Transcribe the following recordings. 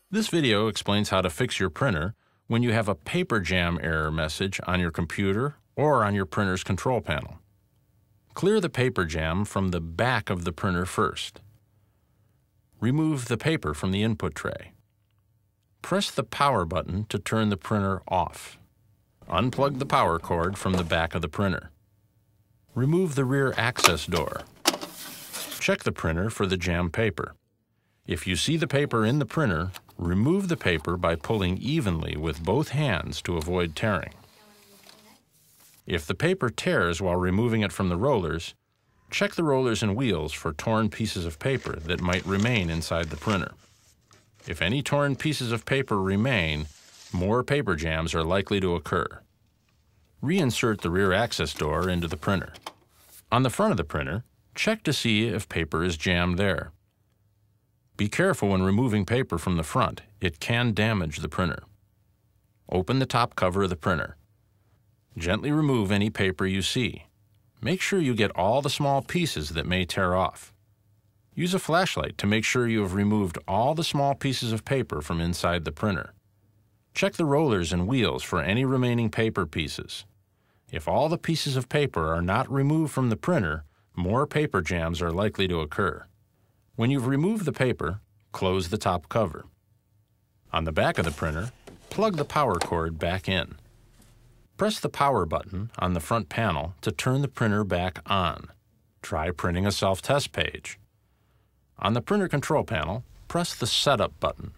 This video explains how to fix your printer when you have a paper jam error message on your computer or on your printer's control panel. Clear the paper jam from the back of the printer first. Remove the paper from the input tray. Press the power button to turn the printer off. Unplug the power cord from the back of the printer. Remove the rear access door. Check the printer for the jam paper. If you see the paper in the printer, remove the paper by pulling evenly with both hands to avoid tearing. If the paper tears while removing it from the rollers, check the rollers and wheels for torn pieces of paper that might remain inside the printer. If any torn pieces of paper remain, more paper jams are likely to occur. Reinsert the rear access door into the printer. On the front of the printer, check to see if paper is jammed there. Be careful when removing paper from the front. It can damage the printer. Open the top cover of the printer. Gently remove any paper you see. Make sure you get all the small pieces that may tear off. Use a flashlight to make sure you have removed all the small pieces of paper from inside the printer. Check the rollers and wheels for any remaining paper pieces. If all the pieces of paper are not removed from the printer, more paper jams are likely to occur. When you've removed the paper, close the top cover. On the back of the printer, plug the power cord back in. Press the power button on the front panel to turn the printer back on. Try printing a self-test page. On the printer control panel, press the Setup button.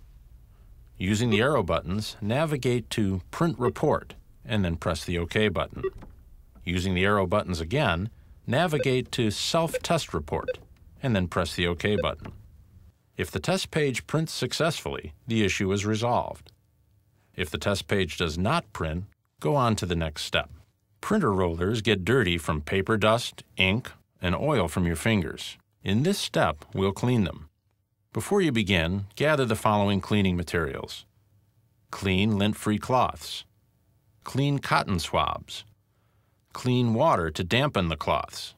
Using the arrow buttons, navigate to Print Report and then press the OK button. Using the arrow buttons again, navigate to Self-Test Report and then press the OK button. If the test page prints successfully, the issue is resolved. If the test page does not print, go on to the next step. Printer rollers get dirty from paper dust, ink, and oil from your fingers. In this step, we'll clean them. Before you begin, gather the following cleaning materials: clean lint-free cloths, clean cotton swabs, clean water to dampen the cloths.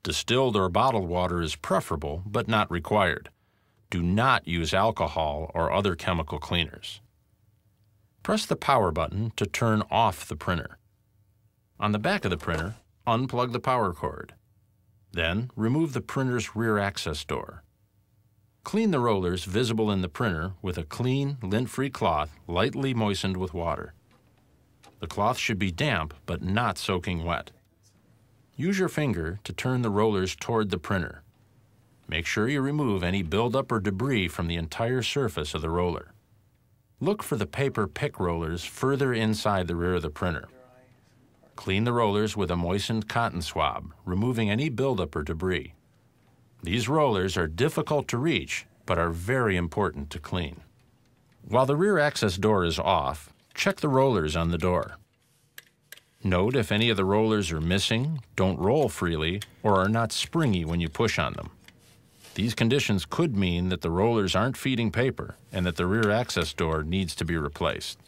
Distilled or bottled water is preferable but not required. Do not use alcohol or other chemical cleaners. Press the power button to turn off the printer. On the back of the printer, unplug the power cord. Then, remove the printer's rear access door. Clean the rollers visible in the printer with a clean, lint-free cloth lightly moistened with water. The cloth should be damp but not soaking wet. Use your finger to turn the rollers toward the printer. Make sure you remove any buildup or debris from the entire surface of the roller. Look for the paper pick rollers further inside the rear of the printer. Clean the rollers with a moistened cotton swab, removing any buildup or debris. These rollers are difficult to reach, but are very important to clean. While the rear access door is off, check the rollers on the door. Note if any of the rollers are missing, don't roll freely, or are not springy when you push on them. These conditions could mean that the rollers aren't feeding paper and that the rear access door needs to be replaced.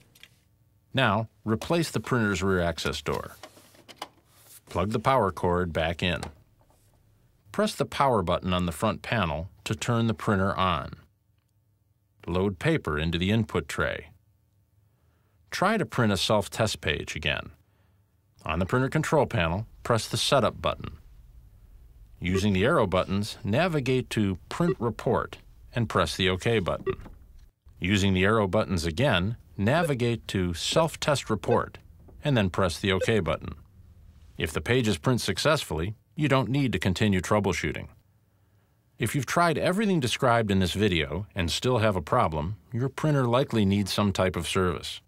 Now, replace the printer's rear access door. Plug the power cord back in. Press the power button on the front panel to turn the printer on. Load paper into the input tray. Try to print a self-test page again. On the printer control panel, press the Setup button. Using the arrow buttons, navigate to Print Report and press the OK button. Using the arrow buttons again, navigate to Self-Test Report and then press the OK button. If the pages print successfully, you don't need to continue troubleshooting. If you've tried everything described in this video and still have a problem, your printer likely needs some type of service.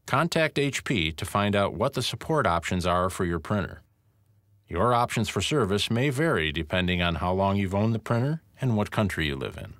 Contact HP to find out what the support options are for your printer. Your options for service may vary depending on how long you've owned the printer and what country you live in.